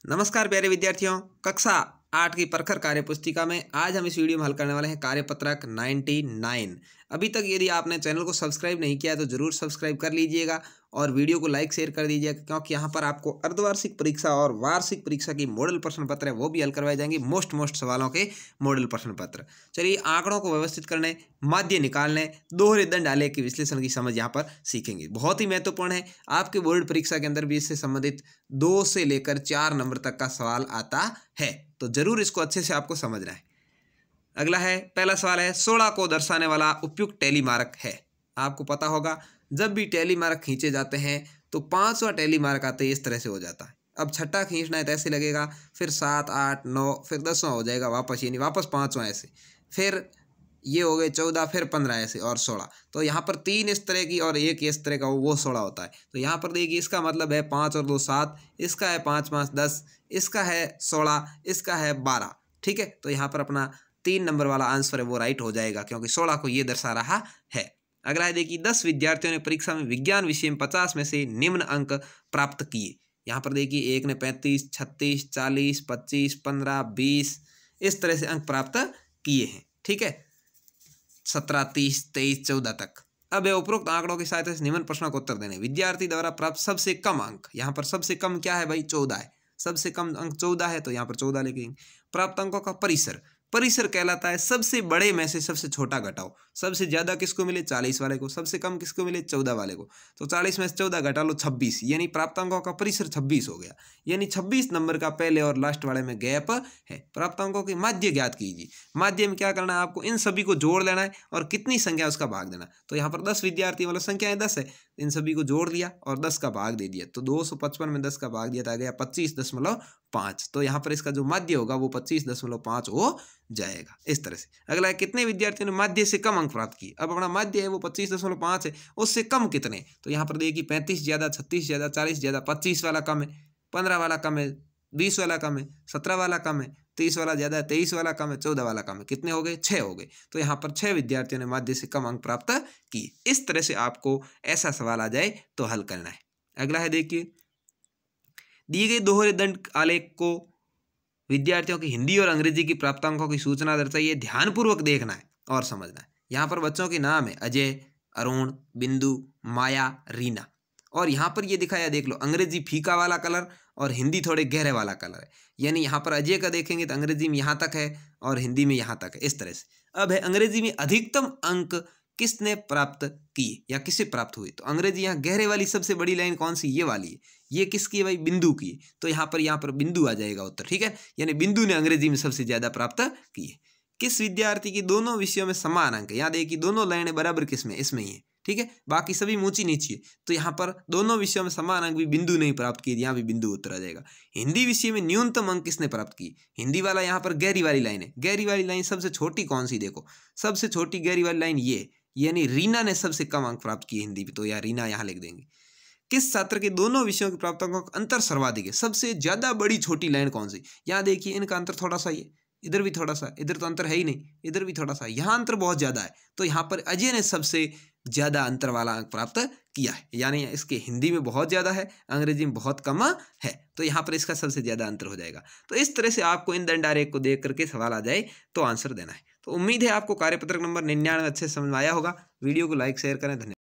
नमस्कार प्यारे विद्यार्थियों, कक्षा 8 की प्रखर कार्य पुस्तिका में आज हम इस वीडियो में हल करने वाले हैं कार्यपत्रक 99। अभी तक यदि आपने चैनल को सब्सक्राइब नहीं किया है तो जरूर सब्सक्राइब कर लीजिएगा और वीडियो को लाइक शेयर कर दीजिएगा, क्योंकि यहाँ पर आपको अर्धवार्षिक परीक्षा और वार्षिक परीक्षा की मॉडल प्रश्न पत्र है वो भी हल करवाए जाएंगे। मोस्ट सवालों के मॉडल प्रश्न पत्र। चलिए, आंकड़ों को व्यवस्थित करने, माध्य निकालने, दोहरे दंड आलेख के विश्लेषण की समझ यहाँ पर सीखेंगे। बहुत ही महत्वपूर्ण है, आपके बोर्ड परीक्षा के अंदर भी इससे संबंधित 2 से लेकर 4 नंबर तक का सवाल आता है, तो जरूर इसको अच्छे से आपको समझना है। अगला है, पहला सवाल है 16 को दर्शाने वाला उपयुक्त टैली मार्क है। आपको पता होगा, जब भी टैली मार्क खींचे जाते हैं तो 5वां टैली मार्क आते ही इस तरह से हो जाता है। अब छठा खींचना है तो ऐसे लगेगा, फिर 7, 8, 9, फिर 10वां हो जाएगा वापस, यानी वापस 5वां ऐसे, फिर ये हो गए 14, फिर 15 ऐसे और 16। तो यहाँ पर 3 इस तरह की और 1 इस तरह का, वो 16 होता है। तो यहाँ पर देखिए, इसका मतलब है 5 और 2 7, इसका है 5 5 10, इसका है 16, इसका है 12। ठीक है, तो यहाँ पर अपना 3 नंबर वाला आंसर है वो राइट हो जाएगा, क्योंकि 16 को ये दर्शा रहा है। अगला है, देखिए 10 विद्यार्थियों ने परीक्षा में विज्ञान विषय में 50 में से निम्न अंक प्राप्त किए। यहाँ पर देखिए, एक ने 35, 36, 40, 25, 15, 20 इस तरह से अंक प्राप्त किए हैं। ठीक है, 17, 30, 23, 14 तक। अब ये उपरोक्त आंकड़ों की सहायता से निम्न प्रश्नों को उत्तर देने। विद्यार्थी द्वारा प्राप्त सबसे कम अंक, यहाँ पर सबसे कम क्या है भाई, 14 है। सबसे कम अंक 14 है, तो यहाँ पर 14 लिखेंगे। प्राप्त अंकों का परिसर, परिसर कहलाता है सबसे बड़े में से सबसे छोटा घटाओ। सबसे ज्यादा किसको मिले, 40 वाले को। सबसे कम किसको मिले, 14 वाले को। तो 40 में से 14 घटा लो, 26, यानी प्राप्त अंकों का परिसर 26 हो गया। यानी 26 नंबर का पहले और लास्ट वाले में गैप है। प्राप्त अंकों की माध्य ज्ञात कीजिए। माध्य में क्या करना है, आपको इन सभी को जोड़ लेना है और कितनी संख्या उसका भाग देना। तो यहाँ पर 10 विद्यार्थी मतलब संख्या 10 है, इन सभी को जोड़ दिया और 10 का भाग दे दिया। तो 255 में 10 का भाग दिया, था गया 25.5। तो यहाँ पर इसका जो माध्य होगा वो 25.5 हो जाएगा, इस तरह से। अगला है, कितने विद्यार्थियों ने माध्य से कम अंक प्राप्त किए। अब अपना माध्य है वो 25.5 है, उससे कम कितने। तो यहाँ पर देखिए 35 ज्यादा, 36 ज्यादा, 40 ज्यादा, 25 वाला कम है, 15 वाला कम है, 20 वाला कम है, 17 वाला कम है, 30 वाला ज्यादा है, 23 वाला कम है, 14 वाला कम है। कितने हो गए, 6 हो गए। तो यहाँ पर 6 विद्यार्थियों ने माध्य से कम अंक प्राप्त किए। इस तरह से आपको ऐसा सवाल आ जाए तो हल करना है। अगला है, देखिए दिए गए दोहरे दंड आलेख को विद्यार्थियों की हिंदी और अंग्रेजी की प्राप्तांकों की सूचना दर्शाइए। ध्यानपूर्वक देखना है और समझना है। यहाँ पर बच्चों के नाम है अजय, अरुण, बिंदु, माया, रीना। और यहाँ पर ये दिखाया, देख लो, अंग्रेजी फीका वाला कलर और हिंदी थोड़े गहरे वाला कलर है। यानी यहाँ पर अजय का देखेंगे तो अंग्रेजी में यहाँ तक है और हिंदी में यहाँ तक है, इस तरह से। अब है, अंग्रेजी में अधिकतम अंक किसने प्राप्त किए या किसे प्राप्त हुए। तो अंग्रेजी यहाँ गहरे वाली सबसे बड़ी लाइन कौन सी, ये वाली है। ये किसकी है भाई, बिंदु की। तो यहाँ पर बिंदु आ जाएगा उत्तर। ठीक है, यानी बिंदु ने अंग्रेजी में सबसे ज्यादा प्राप्त किए। किस विद्यार्थी की दोनों विषयों में समान अंक है। यहाँ देखिए दोनों लाइनें बराबर किसमें, इसमें ही है। ठीक है, बाकी सभी ऊंची नीची है। तो यहाँ पर दोनों विषयों में समान अंक भी बिंदु नहीं प्राप्त किए, यहाँ भी बिंदु उत्तर आ जाएगा। हिंदी विषय में न्यूनतम अंक किसने प्राप्त किए। हिंदी वाला यहाँ पर गहरी वाली लाइन है। गहरी वाली लाइन सबसे छोटी कौन सी, देखो सबसे छोटी गहरी वाली लाइन ये, यानी रीना ने सबसे कम अंक प्राप्त किए हिंदी में। तो यार रीना यहाँ लिख देंगे। किस छात्र के दोनों विषयों के प्राप्त अंकों का अंतर सर्वाधिक है। सबसे ज्यादा बड़ी छोटी लाइन कौन सी। यहाँ देखिए इनका अंतर थोड़ा सा ही है, इधर भी थोड़ा सा, इधर तो अंतर है ही नहीं, इधर भी थोड़ा सा, यहाँ अंतर बहुत ज्यादा है। तो यहाँ पर अजय ने सबसे ज्यादा अंतर वाला अंक प्राप्त किया है। यानी इसके हिंदी में बहुत ज्यादा है, अंग्रेजी में बहुत कम है। तो यहाँ पर इसका सबसे ज्यादा अंतर हो जाएगा। तो इस तरह से आपको इन दंड आरेख को देख करके सवाल आ जाए तो आंसर देना है। तो उम्मीद है आपको कार्यपत्रक नंबर 99 अच्छे से समझ में आया होगा। वीडियो को लाइक शेयर करें। धन्यवाद।